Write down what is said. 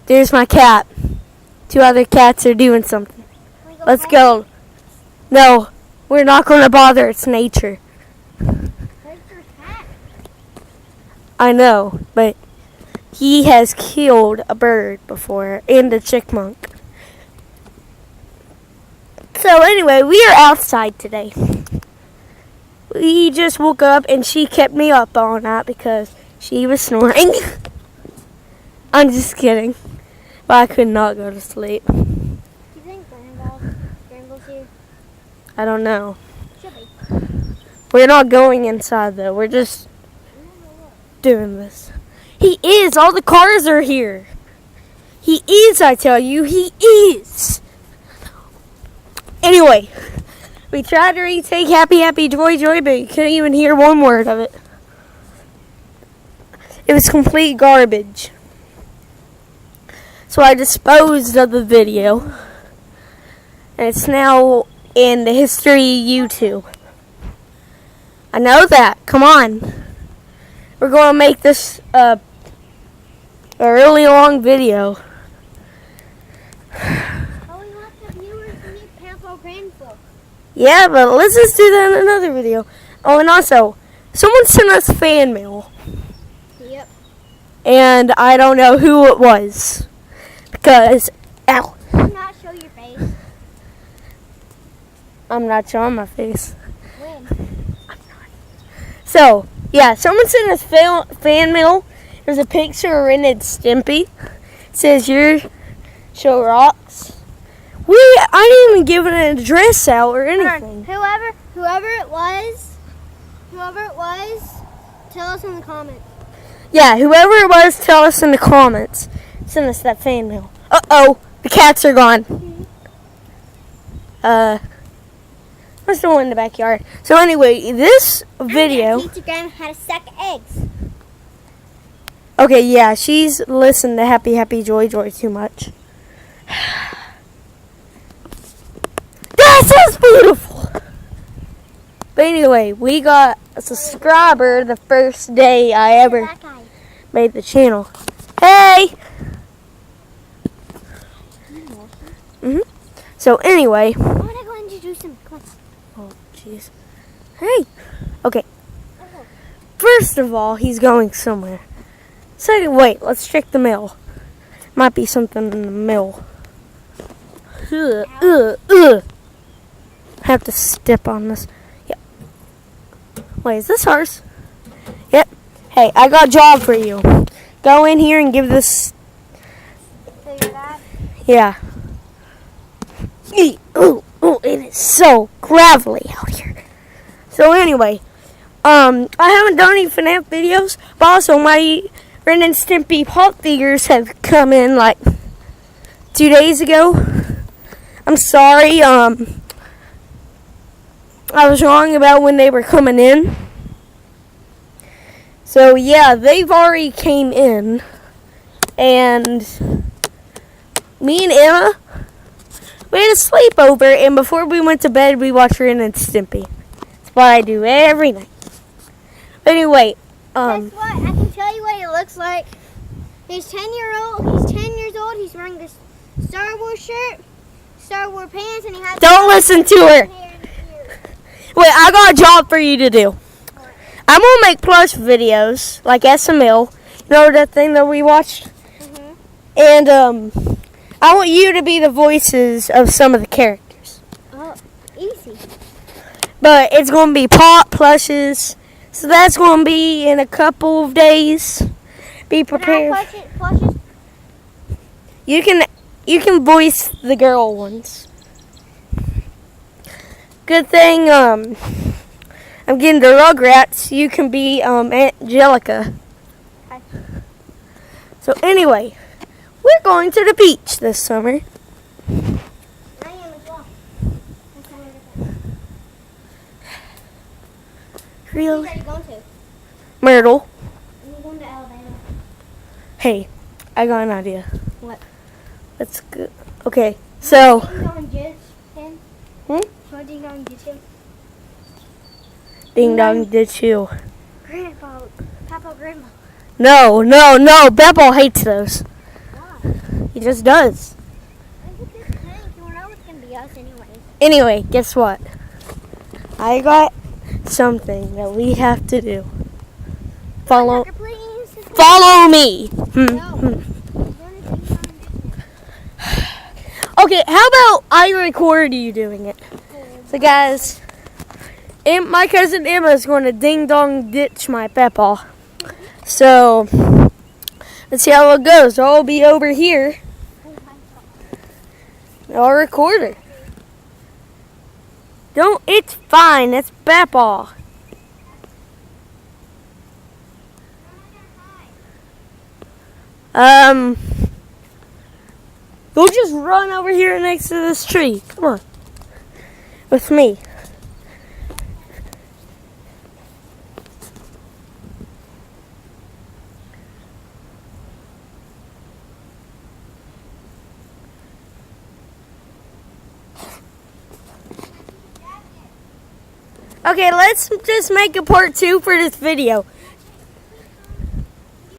There's my cat. 2 other cats are doing something. Let's go. No, we're not going to bother. It's nature. I know, but he has killed a bird before and a chipmunk. So anyway, we are outside today. We just woke up and she kept me up all night because she was snoring. I'm just kidding. But I could not go to sleep. Do you think Granville's here? I don't know. Should be. We're not going inside though. We're just doing this. He is. All the cars are here. He is, I tell you. He is. Anyway, we tried to retake Happy Happy Joy Joy, but you couldn't even hear one word of it. It was complete garbage. So I disposed of the video. And it's now in the history YouTube. I know that. Come on. We're going to make this a really long video. Oh, we want the viewers to meet Pampo Granville. Yeah, but let's just do that in another video. Oh, and also, someone sent us fan mail. Yep. And I don't know who it was. Because, ow. Do not show your face. I'm not showing my face. When? So, yeah, someone sent us fan mail. There's a picture of Ren and Stimpy. It says, your show rocks. I didn't even give it an address out or anything. Whoever it was, tell us in the comments. Yeah, whoever it was, tell us in the comments. Send us that fan mail. Uh-oh, the cats are gone. We're still in the backyard. So anyway, this video... I'm going to teach Grandma how to suck eggs. Okay, yeah, she's listened to Happy Happy Joy Joy too much. This is beautiful! But anyway, we got a subscriber the first day I ever made the channel. Hey! So anyway... I want to go introduce him. Come on. Oh, jeez. Hey! Okay. First of all, he's going somewhere. Second, wait, let's check the mail. Might be something in the mail. Have to step on this. Yep. Wait, is this ours? Yep. Hey, I got a job for you. Go in here and give this. So you're that? Yeah. Oh, it is so gravelly out here. So anyway, I haven't done any FNAF videos, but also my Ren and Stimpy pop figures have come in like 2 days ago. I'm sorry, I was wrong about when they were coming in. So yeah, they've already came in, and me and Emma, we had a sleepover, and before we went to bed, we watched Ren and Stimpy. That's what I do every night. Anyway, Guess what? I can tell you what it looks like. He's 10 years old. He's wearing this Star Wars shirt, Star Wars pants, and he has. Don't listen to her. Wait, I got a job for you to do. I'm gonna make plush videos like SML. You know that thing that we watched? And I want you to be the voices of some of the characters. Oh, easy. But it's gonna be pop plushes. So that's gonna be in a couple of days. Be prepared. Plushes? You can voice the girl ones. Good thing I'm getting the Rugrats. You can be Angelica. Okay. So anyway, we're going to the beach this summer. I am as well. Really? Where are you going to? Myrtle. I'm going to Alabama. Hey, I got an idea. What? Let's go. Okay, so. Ding dong ditch him. What ding dong ditch him? Ding dong ditch you. Grandpa, Papa, Grandma. No. Beppo hates those. Why? He just does. Look at this tank. You know it's gonna be us anyways. Anyway, guess what? I got something that we have to do. Follow Tucker, please. me. No. Okay, how about I record you doing it? So guys, my cousin Emma is going to ding dong ditch my Peppa. So let's see how it goes. I'll be over here. I'll record her. Don't. It's fine. It's Peppa. Go just run over here next to this tree. Come on. With me. Okay, let's just make a part 2 for this video.